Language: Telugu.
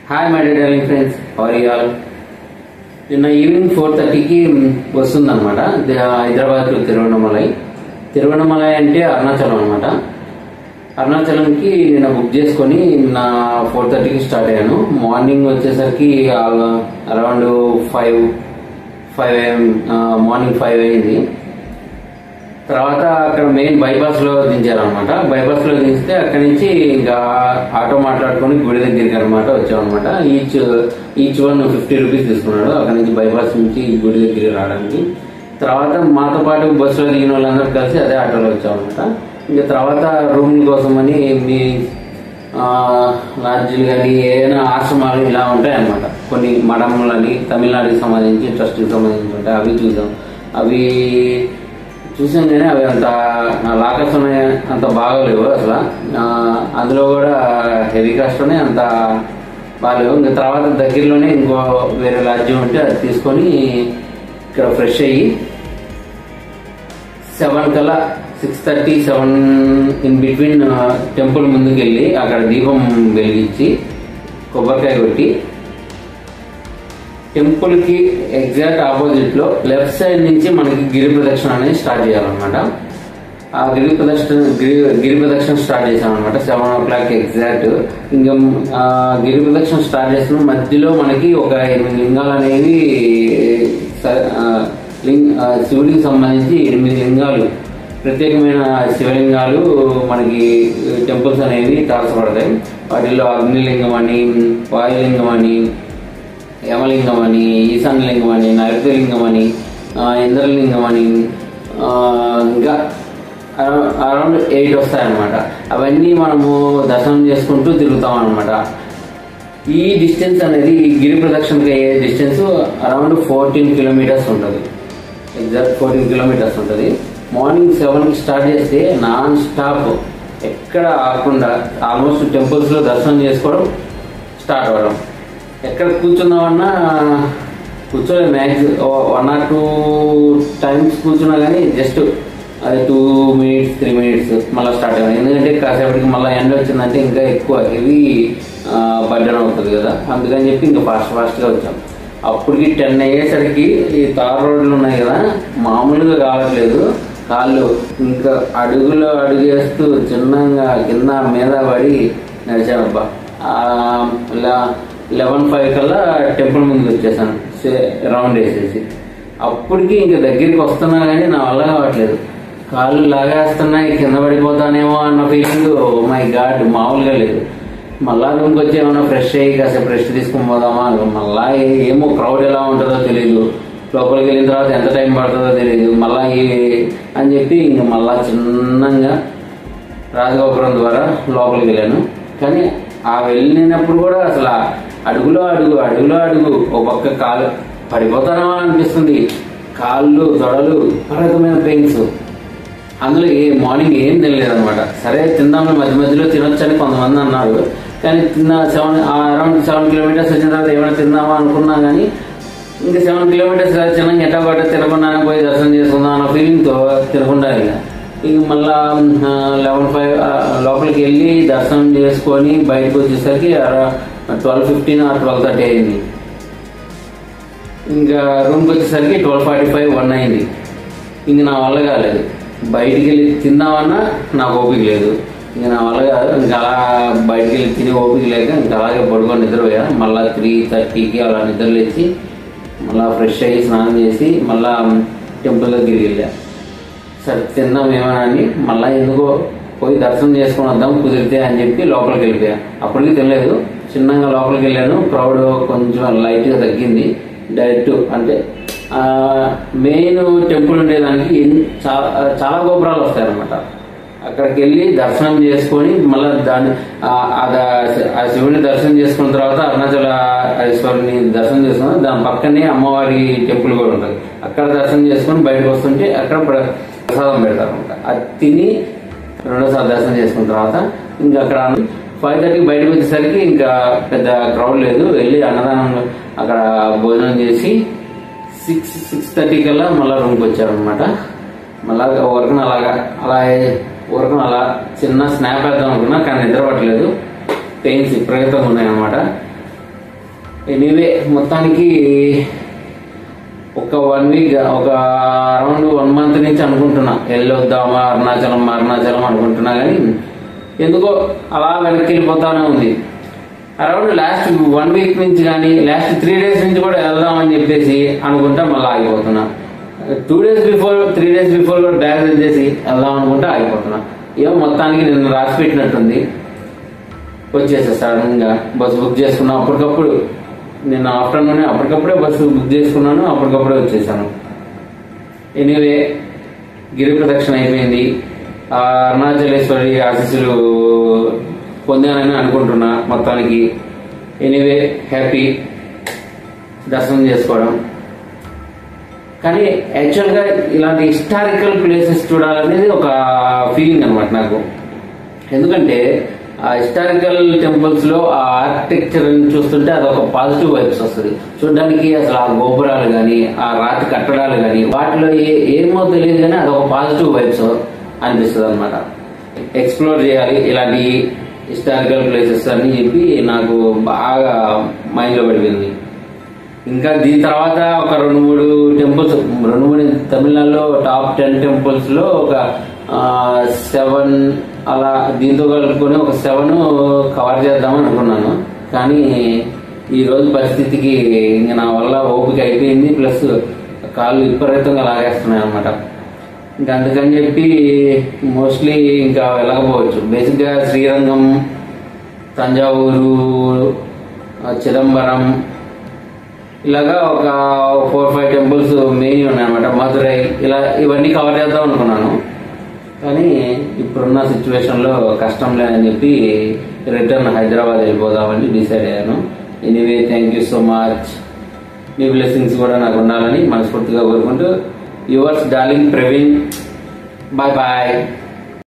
Hi my dear darling friends, how are you all? నిన్న ఈవినింగ్ 4:30కి వస్తుందన్నమాట హైదరాబాద్ టు తిరువణమలై. తిరువణమలై అంటే అరుణాచలం అనమాట. అరుణాచలంకి నిన్న బుక్ చేసుకొని నిన్న 4:30కి స్టార్ట్ అయ్యాను. మార్నింగ్ వచ్చేసరికి అరౌండ్ 5 AM మార్నింగ్ 5 అయింది. తర్వాత అక్కడ మెయిన్ బైపాస్ లో దించారనమాట. బైపాస్ లో దించితే అక్కడి నుంచి ఇంకా ఆటో మాట్లాడుకొని గుడి దగ్గరికి అనమాట వచ్చామన్నమాట. ఈచ్ వన్ 50 రూపీస్ తీసుకున్నాడు అక్కడి నుంచి బైపాస్ నుంచి గుడి దగ్గరికి రావడానికి. తర్వాత మాతో పాటు బస్సులో దిగిన వాళ్ళందరూ కలిసి అదే ఆటోలో వచ్చామన్నమాట. ఇంకా తర్వాత రూమ్ కోసం అని మీ లాడ్జీలు కానీ ఏదైనా ఆశ్రమాలు ఇలా ఉంటాయన్నమాట. కొన్ని మఠములని తమిళనాడుకి సంబంధించి ట్రస్ట్కి సంబంధించి ఉంటాయి. అవి చూసాం. అవి చూసాం కానీ అవి అంత లాకర్స్ ఉన్నాయి, అంత బాగోలేవు అసలు. అందులో కూడా హెవీ కాస్ట్లోనే అంత బాగాలేవు. ఇంకా తర్వాత దగ్గరలోనే ఇంకో వేరే లాడ్జింగ్ ఉంటే అది తీసుకొని ఇక్కడ ఫ్రెష్ అయ్యి 7 కల్లా 6:30, 7 ఇన్ బిట్వీన్ టెంపుల్ ముందుకు వెళ్ళి అక్కడ దీపం వెలిగించి కొబ్బరికాయ కొట్టి టెంపుల్ కి ఎగ్జాక్ట్ ఆపోజిట్ లో లెఫ్ట్ సైడ్ నుంచి మనకి గిరి ప్రదక్షిణ అనేది స్టార్ట్ చేయాలన్నమాట. ఆ గిరి ప్రదక్షిణ స్టార్ట్ చేసామన్నమాట 7 o'clock ఎగ్జాక్ట్. ఇంకా గిరి ప్రదక్షిణ స్టార్ట్ చేసిన మధ్యలో మనకి ఒక 8 లింగాలు అనేవి శివుడికి సంబంధించి 8 లింగాలు, ప్రత్యేకమైన శివలింగాలు మనకి టెంపుల్స్ అనేవి తారసపడతాయి. వాటిల్లో అగ్నిలింగం అని, వాయులింగం అని, యమలింగం అని, ఈశాన్యలింగం అని, నైరుతిలింగం అని, ఇంద్రలింగం అని, ఇంకా అరౌండ్ 8 వస్తాయన్నమాట. అవన్నీ మనము దర్శనం చేసుకుంటూ తిరుగుతాం అనమాట. ఈ డిస్టెన్స్ అనేది గిరి ప్రదక్షిణకి అయ్యే డిస్టెన్స్ అరౌండ్ 14 కిలోమీటర్స్ ఉంటుంది. ఎగ్జాక్ట్ 14 కిలోమీటర్స్ ఉంటుంది. మార్నింగ్ 7కి స్టార్ట్ చేస్తే నాన్ స్టాప్ ఎక్కడ ఆగకుండా ఆల్మోస్ట్ టెంపుల్స్ లో దర్శనం చేసుకోవడం స్టార్ట్ అవ్వడం. ఎక్కడ కూర్చున్నామన్నా కూర్చోలేదు. మ్యాక్స్ 1 or 2 times కూర్చున్నా కానీ జస్ట్ అది 2 minutes 3 minutes మళ్ళీ స్టార్ట్ అయ్యాను. ఎందుకంటే కాసేపటికి మళ్ళీ ఎండ వచ్చిందంటే ఇంకా ఎక్కువ హెవీ బర్డెన్ అవుతుంది కదా, అందుకని చెప్పి ఇంకా ఫాస్ట్గా వచ్చాం. అప్పటికి 10 అయ్యేసరికి ఈ తార్ రోడ్లు ఉన్నాయి కదా, మామూలుగా కావట్లేదు. కాళ్ళు ఇంకా అడుగులో అడుగేస్తూ చిన్నగా కింద మీద పడి నడిచానబ్బా. 11:05 కల్లా టెంపుల్ ముందుకు వచ్చేసాను రౌండ్ వేసేసి. అప్పటికి ఇంకా దగ్గరికి వస్తున్నా కానీ నా వల్ల కావట్లేదు. కాళ్ళు లాగేస్తున్నాయి, కింద పడిపోతానేమో అన్న ఫీలింగ్ మై గాడ్ మామూలుగా లేదు. మళ్ళా రూమ్కి వచ్చి ఏమన్నా ఫ్రెష్ అయ్యి కాసేపు రెస్ట్ తీసుకుని పోదామా, మళ్ళా ఏమో క్రౌడ్ ఎలా ఉంటుందో తెలియదు, లోపలికి వెళ్ళిన తర్వాత ఎంత టైం పడుతుందో తెలియదు మళ్ళా అని చెప్పి ఇంక మళ్ళా చిన్నగా రాజగోపురం ద్వారా లోపలికి వెళ్ళాను. కానీ ఆ వెళ్ళినప్పుడు కూడా అసలు అడుగులో అడుగు ఒక పక్క కాలు పడిపోతానా అనిపిస్తుంది. కాళ్ళు తొడలు రకమైన పెయిన్స్. అందులో మార్నింగ్ ఏం తినలేదన్నమాట. సరే తిందామని మధ్యలో తినొచ్చని కొంతమంది అన్నారు. కానీ అరౌండ్ 7 kilometers వచ్చిన తర్వాత ఏమైనా తిందామా అనుకున్నా కానీ ఇంకా 7 kilometers చిన్న ఎట్టగొట్ట తినకుండానే పోయి దర్శనం చేసుకుందాం అన్న ఫీలింగ్తో తినకుండా ఇంక మళ్ళా 11:05 లోపలికి వెళ్ళి దర్శనం చేసుకొని బయటకు వచ్చేసరికి 12:15 or 12:30 అయింది. ఇంకా రూమ్కి వచ్చేసరికి 12:45, 1 అయింది. ఇంక నా వల్ల కాలేదు. బయటికి వెళ్ళి తిందామన్నా నాకు ఓపిక లేదు. ఇంకా నా వల్ల కాదు. ఇంకా అలా బయటికి వెళ్ళి తిని ఓపిక లేక ఇంకా అలాగే పడుకొని నిద్రపోయా. మళ్ళీ 3:30కి అలా నిద్రలేచి మళ్ళీ ఫ్రెష్ అయ్యి స్నానం చేసి మళ్ళీ టెంపుల్ దగ్గరికి వెళ్ళా. సరే తిందాం ఏమైనా అని మళ్ళీ ఎందుకో పోయి దర్శనం చేసుకుని వద్దాం కుదిరితే అని చెప్పి లోపలికి వెళ్ళిపోయా. అప్పటికి తెలియలేదు. చిన్నగా లోపలికి వెళ్ళాను. క్రౌడ్ కొంచెం లైట్గా తగ్గింది. డైరెక్ట్ అంటే మెయిన్ టెంపుల్ ఉండేదానికి చాలా గోపురాలు వస్తాయన్నమాట. అక్కడికి వెళ్ళి దర్శనం చేసుకొని మళ్ళీ ఆ శివుని దర్శనం చేసుకున్న తర్వాత అరుణాచలేశ్వరుని దర్శనం చేసుకుని దాని పక్కనే అమ్మవారి టెంపుల్ కూడా ఉంటుంది. అక్కడ దర్శనం చేసుకొని బయటకు వస్తుంటే అక్కడ ప్రసాదం పెడతారు అనమాట. అది తిని రెండోసారి దర్శనం చేసుకున్న తర్వాత ఇంకా అక్కడ 5:30కి బయటకు వచ్చేసరికి ఇంకా పెద్ద క్రౌడ్ లేదు. వెళ్ళి అన్నదానం అక్కడ భోజనం చేసి 6:30 కల్లా మళ్ళీ రూమ్కి వచ్చారనమాట. మళ్ళా ఊరకన అలా చిన్న స్నాప్ వేద్దాం అనుకున్నా కానీ నిద్ర పట్టలేదు. పెయిన్స్ విపరీతంగా ఉన్నాయన్నమాట. ఎనీవే మొత్తానికి ఒక 1 వీక్ ఒక అరౌండ్ 1 మంత్ నుంచి అనుకుంటున్నా వెళ్ళొద్దామా అరుణాచలం అనుకుంటున్నా, కానీ ఎందుకో అలా వెనక్కి వెళ్ళిపోతానే ఉంది. అరౌండ్ లాస్ట్ 1 వీక్ నుంచి కానీ లాస్ట్ 3 days నుంచి కూడా వెళ్దామని చెప్పేసి అనుకుంటా మళ్ళీ ఆగిపోతున్నా. 3 days బిఫోర్ కూడా బ్యాగ్ వచ్చేసి వెళ్దాం అనుకుంటా ఆగిపోతున్నా. ఏమో మొత్తానికి నిన్న రాసి పెట్టినట్టుంది, వచ్చేసా సడన్గా బస్సు బుక్ చేసుకున్నాం అప్పటికప్పుడు. నిన్న ఆఫ్టర్నూన్ అప్పటికప్పుడే బస్సు బుక్ చేసుకున్నాను, అప్పటికప్పుడే వచ్చేసాను. ఎనీవే గిరి ప్రదక్షిణ అయిపోయింది. అరుణాచలేశ్వరి ఆశీస్సులు పొందానని అనుకుంటున్నా మొత్తానికి. ఎనీవే హ్యాపీ దర్శనం చేసుకోవడం. కానీ యాక్చువల్గా ఇలాంటి హిస్టారికల్ ప్లేసెస్ చూడాలనేది ఒక ఫీలింగ్ అనమాట నాకు. ఎందుకంటే ఆ హిస్టారికల్ టెంపుల్స్ లో ఆ ఆర్కిటెక్చర్ చూస్తుంటే అదొక పాజిటివ్ వైబ్స్ వస్తుంది చూడడానికి. అసలు ఆ గోపురాలు కానీ ఆ రాతి కట్టడాలు కానీ వాటిలో ఏమో తెలియదు, కానీ అదొక పాజిటివ్ వైబ్స్ అనిపిస్తుంది అనమాట. ఎక్స్ప్లోర్ చేయాలి ఇలాంటి హిస్టారికల్ ప్లేసెస్ అని చెప్పి నాకు బాగా మైండ్ లో పడిపోయింది. ఇంకా దీని తర్వాత ఒక 2-3 టెంపుల్స్, 2-3 తమిళనాడులో టాప్ 10 టెంపుల్స్ లో ఒక 7 అలా దీంతో కలుపుకొని ఒక 7 కవర్ చేద్దామని అనుకున్నాను. కానీ ఈ రోజు పరిస్థితికి ఇంకా నా వల్ల ఓపిక అయిపోయింది, ప్లస్ కాళ్ళు విపరీతంగా లాగేస్తున్నాయి అనమాట. ఇంకా అందుకని చెప్పి మోస్ట్లీ ఇంకా వెళ్ళకపోవచ్చు. బేసిక్గా శ్రీరంగం, తంజావూరు, చిదంబరం ఇలాగా ఒక 4-5 టెంపుల్స్ మెయిన్ ఉన్నాయన్నమాట. మధురై ఇలా ఇవన్నీ కవర్ చేద్దాం అనుకున్నాను, కానీ ఇప్పుడున్న సిచ్యువేషన్లో కష్టంలే అని చెప్పి రిటర్న్ హైదరాబాద్ వెళ్ళిపోదామని డిసైడ్ అయ్యాను. Anyway thank you so much. మీ బ్లెస్సింగ్స్ కూడా నాకు ఉండాలని మనస్ఫూర్తిగా కోరుకుంటూ yours darling Praveen. Bye bye.